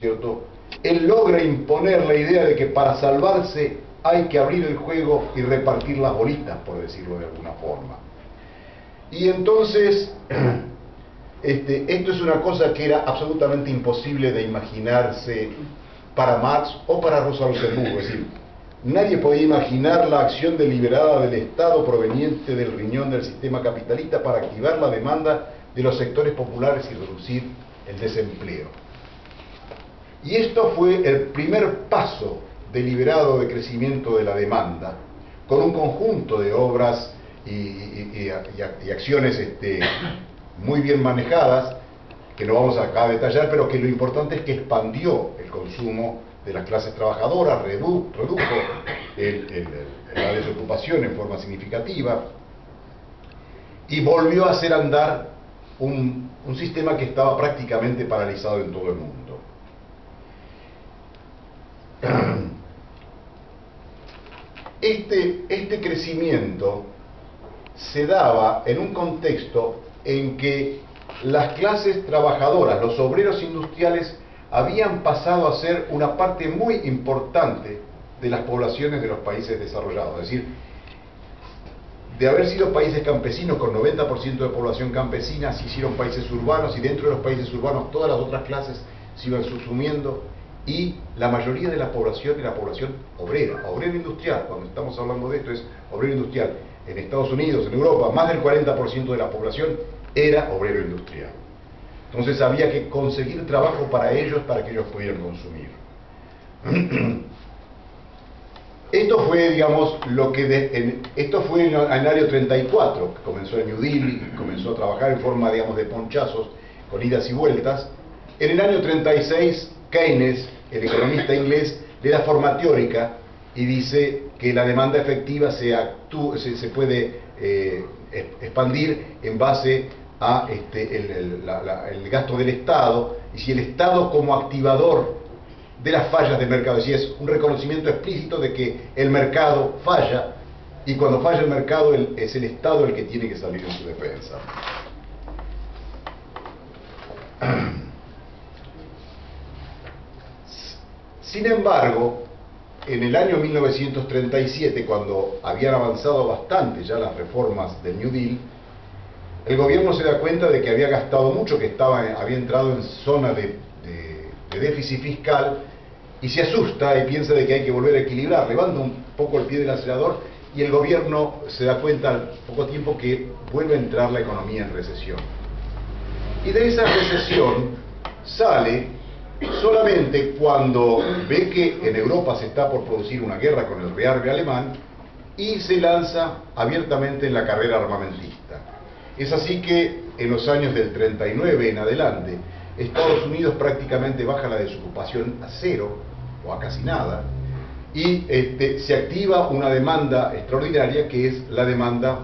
¿cierto? Él logra imponer la idea de que para salvarse hay que abrir el juego y repartir las bolitas, por decirlo de alguna forma. Y entonces, esto es una cosa que era absolutamente imposible de imaginarse para Marx o para Rosa Luxemburgo. Es decir, nadie podía imaginar la acción deliberada del Estado proveniente del riñón del sistema capitalista para activar la demanda de los sectores populares y reducir el desempleo. Y esto fue el primer paso deliberado de crecimiento de la demanda, con un conjunto de obras y acciones muy bien manejadas, que no vamos acá a detallar, pero que lo importante es que expandió el consumo de las clases trabajadoras, redujo la desocupación en forma significativa y volvió a hacer andar un sistema que estaba prácticamente paralizado en todo el mundo. Este crecimiento se daba en un contexto en que las clases trabajadoras, los obreros industriales, habían pasado a ser una parte muy importante de las poblaciones de los países desarrollados. Es decir, de haber sido países campesinos con 90% de población campesina, se hicieron países urbanos, y dentro de los países urbanos todas las otras clases se iban subsumiendo, y la mayoría de la población era población obrera, obrero industrial. Cuando estamos hablando de esto es obrero industrial. En Estados Unidos, en Europa, más del 40% de la población era obrero industrial. Entonces había que conseguir trabajo para ellos que ellos pudieran consumir. Esto fue, digamos, esto fue en el año 34, que comenzó el New Deal y comenzó a trabajar en forma, digamos, de ponchazos, con idas y vueltas. En el año 36, Keynes, el economista inglés, le da forma teórica y dice que la demanda efectiva se puede expandir en base a el gasto del Estado, y si el Estado como activador de las fallas del mercado, es decir, es un reconocimiento explícito de que el mercado falla, y cuando falla el mercado es el Estado el que tiene que salir en su defensa. Sin embargo, en el año 1937, cuando habían avanzado bastante ya las reformas del New Deal, el gobierno se da cuenta de que había gastado mucho, que había entrado en zona de déficit fiscal, y se asusta y piensa de que hay que volver a equilibrar, levanta un poco el pie del acelerador, y el gobierno se da cuenta al poco tiempo que vuelve a entrar la economía en recesión. Y de esa recesión sale solamente cuando ve que en Europa se está por producir una guerra con el Rearme alemán, y se lanza abiertamente en la carrera armamentista. Es así que en los años del 39 en adelante, Estados Unidos prácticamente baja la desocupación a cero o a casi nada, y se activa una demanda extraordinaria, que es la demanda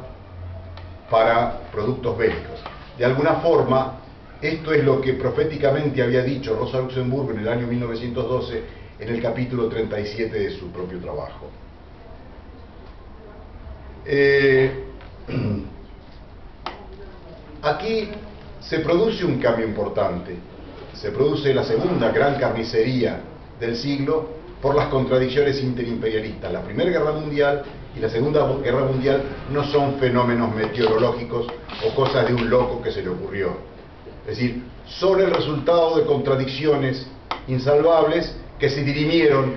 para productos bélicos. De alguna forma, esto es lo que proféticamente había dicho Rosa Luxemburgo en el año 1912 en el capítulo 37 de su propio trabajo. Aquí se produce un cambio importante. Se produce la segunda gran carnicería del siglo por las contradicciones interimperialistas. La Primera Guerra Mundial y la Segunda Guerra Mundial no son fenómenos meteorológicos o cosas de un loco que se le ocurrió. Es decir, son el resultado de contradicciones insalvables que se dirimieron,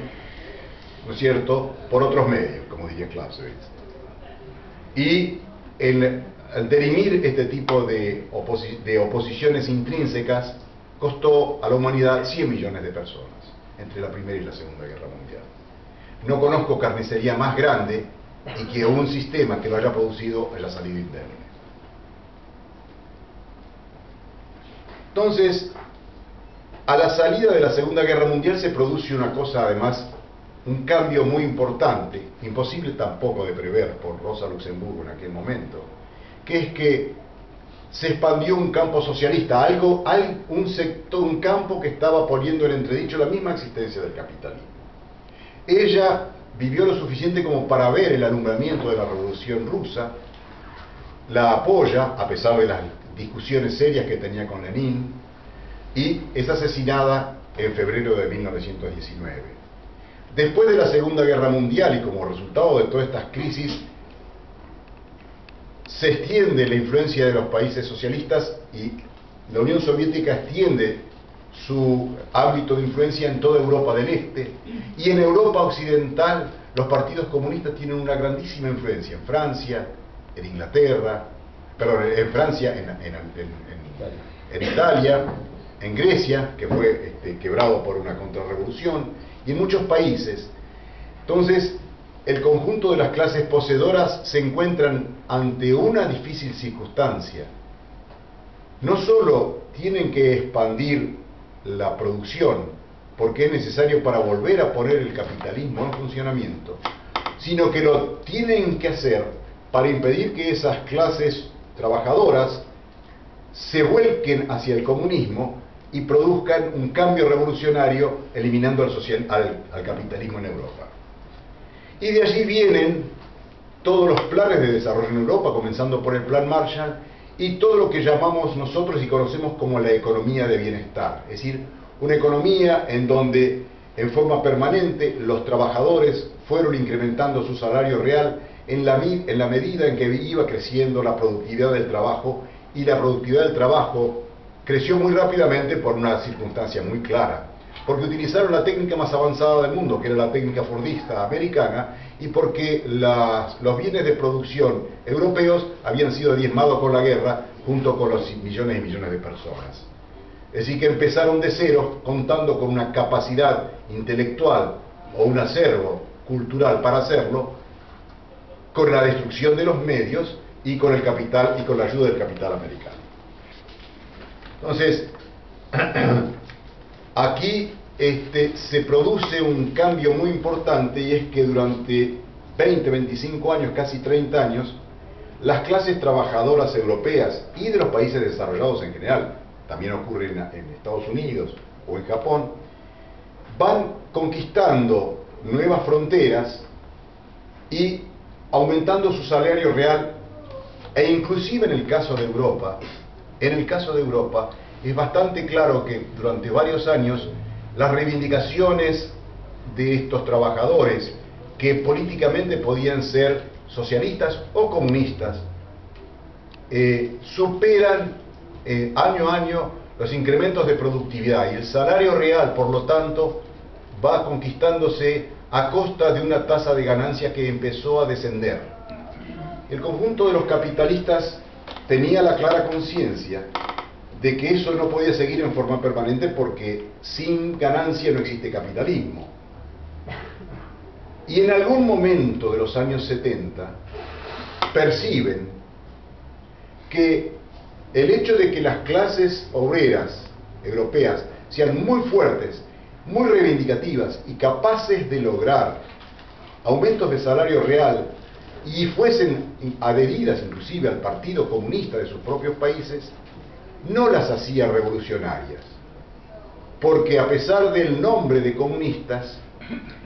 ¿no es cierto?, por otros medios, como diría Clausewitz. Y al dirimir este tipo de oposiciones intrínsecas, costó a la humanidad 100 millones de personas entre la Primera y la Segunda Guerra Mundial. No conozco carnicería más grande y que un sistema que lo haya producido en la salida indemne. Entonces, a la salida de la Segunda Guerra Mundial se produce una cosa, además, un cambio muy importante, imposible tampoco de prever por Rosa Luxemburgo en aquel momento, que es que se expandió un campo socialista, un campo que estaba poniendo en entredicho la misma existencia del capitalismo. Ella vivió lo suficiente como para ver el alumbramiento de la Revolución Rusa, la apoya, a pesar de las discusiones serias que tenía con Lenin, y es asesinada en febrero de 1919. Después de la Segunda Guerra Mundial y como resultado de todas estas crisis, se extiende la influencia de los países socialistas y la Unión Soviética extiende su ámbito de influencia en toda Europa del Este, y en Europa Occidental los partidos comunistas tienen una grandísima influencia en Francia, en Inglaterra, perdón, en Francia, en Italia, en Grecia, que fue quebrado por una contrarrevolución, y en muchos países. Entonces, el conjunto de las clases poseedoras se encuentran ante una difícil circunstancia. No solo tienen que expandir la producción, porque es necesario para volver a poner el capitalismo en funcionamiento, sino que lo tienen que hacer para impedir que esas clases trabajadoras se vuelquen hacia el comunismo y produzcan un cambio revolucionario eliminando al capitalismo en Europa. Y de allí vienen todos los planes de desarrollo en Europa, comenzando por el Plan Marshall, y todo lo que llamamos nosotros y conocemos como la economía de bienestar, es decir, una economía en donde en forma permanente los trabajadores fueron incrementando su salario real en la medida en que iba creciendo la productividad del trabajo, y la productividad del trabajo creció muy rápidamente por una circunstancia muy clara, porque utilizaron la técnica más avanzada del mundo, que era la técnica fordista americana, y porque los bienes de producción europeos habían sido diezmados con la guerra junto con los millones y millones de personas. Es decir, que empezaron de cero, contando con una capacidad intelectual o un acervo cultural para hacerlo, con la destrucción de los medios y con el capital y con la ayuda del capital americano. Entonces, aquí se produce un cambio muy importante, y es que durante 20, 25 años, casi 30 años, las clases trabajadoras europeas y de los países desarrollados en general, también ocurre en Estados Unidos o en Japón, van conquistando nuevas fronteras y aumentando su salario real, e inclusive en el caso de Europa, es bastante claro que durante varios años las reivindicaciones de estos trabajadores, que políticamente podían ser socialistas o comunistas, superan año a año los incrementos de productividad, y el salario real, por lo tanto, va conquistándose a costa de una tasa de ganancia que empezó a descender. El conjunto de los capitalistas tenía la clara conciencia de que eso no podía seguir en forma permanente, porque sin ganancia no existe capitalismo. Y en algún momento de los años 70 perciben que el hecho de que las clases obreras europeas sean muy fuertes, muy reivindicativas y capaces de lograr aumentos de salario real y fuesen adheridas inclusive al Partido Comunista de sus propios países, no las hacía revolucionarias, porque a pesar del nombre de comunistas,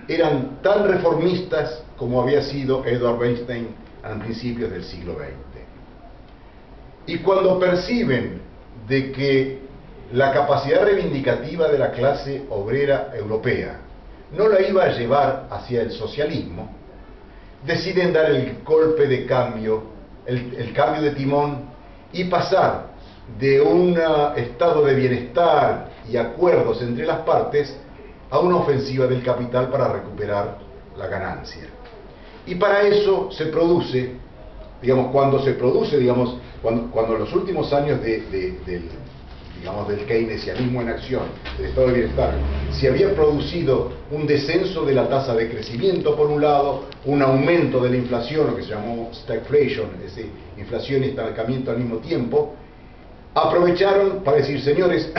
eran tan reformistas como había sido Edward Bernstein a principios del siglo XX. Y cuando perciben de que la capacidad reivindicativa de la clase obrera europea no la iba a llevar hacia el socialismo, deciden dar el golpe de cambio, el cambio de timón, y pasar de un estado de bienestar y acuerdos entre las partes a una ofensiva del capital para recuperar la ganancia. Y para eso se produce, cuando en los últimos años del keynesianismo en acción, del estado de bienestar, se había producido un descenso de la tasa de crecimiento por un lado, un aumento de la inflación, lo que se llamó stagflation, es decir, inflación y estancamiento al mismo tiempo, aprovecharon para decir: señores,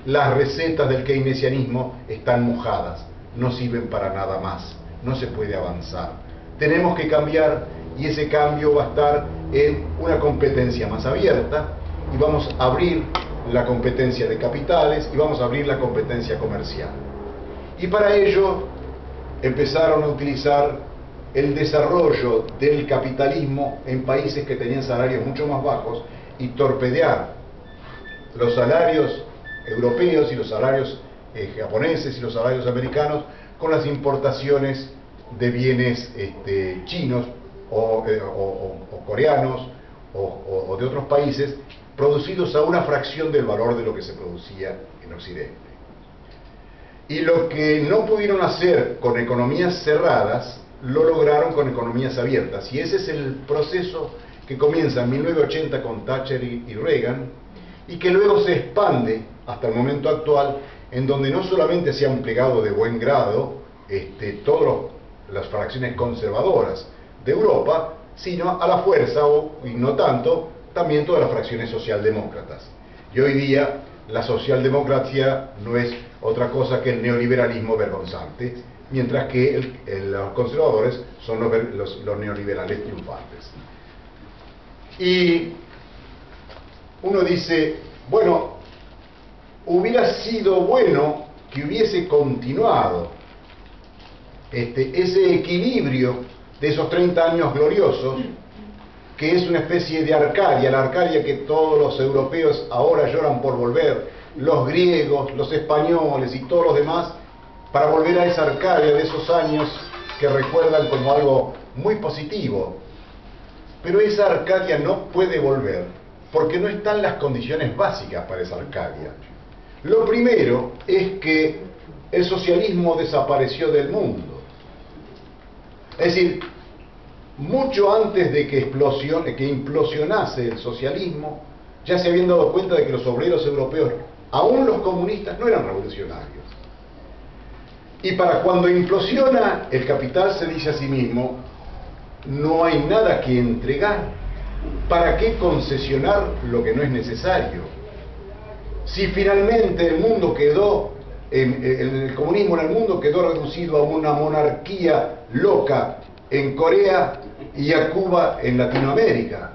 las recetas del keynesianismo están mojadas, no sirven para nada más, no se puede avanzar, tenemos que cambiar, y ese cambio va a estar en una competencia más abierta, y vamos a abrir la competencia de capitales y vamos a abrir la competencia comercial. Y para ello empezaron a utilizar el desarrollo del capitalismo en países que tenían salarios mucho más bajos y torpedear los salarios europeos y los salarios japoneses y los salarios americanos con las importaciones de bienes chinos o coreanos o de otros países, producidos a una fracción del valor de lo que se producía en Occidente. Y lo que no pudieron hacer con economías cerradas, lo lograron con economías abiertas. Y ese es el proceso que comienza en 1980 con Thatcher y Reagan, y que luego se expande hasta el momento actual, en donde no solamente se han plegado de buen grado todas las fracciones conservadoras de Europa, sino a la fuerza, y no tanto, también todas las fracciones socialdemócratas. Y hoy día la socialdemocracia no es otra cosa que el neoliberalismo vergonzante, mientras que los conservadores son los neoliberales triunfantes. Y uno dice, bueno, hubiera sido bueno que hubiese continuado ese equilibrio de esos 30 años gloriosos, que es una especie de Arcadia, la Arcadia que todos los europeos ahora lloran por volver, los griegos, los españoles y todos los demás, para volver a esa Arcadia de esos años que recuerdan como algo muy positivo. Pero esa Arcadia no puede volver porque no están las condiciones básicas para esa Arcadia. Lo primero es que el socialismo desapareció del mundo. Es decir, mucho antes de que implosionase el socialismo, ya se habían dado cuenta de que los obreros europeos, aún los comunistas, no eran revolucionarios. Y para cuando implosiona, el capital se dice a sí mismo, no hay nada que entregar, ¿para qué concesionar lo que no es necesario? Si finalmente el mundo quedó, el comunismo en el mundo quedó reducido a una monarquía loca en Corea y a Cuba en Latinoamérica,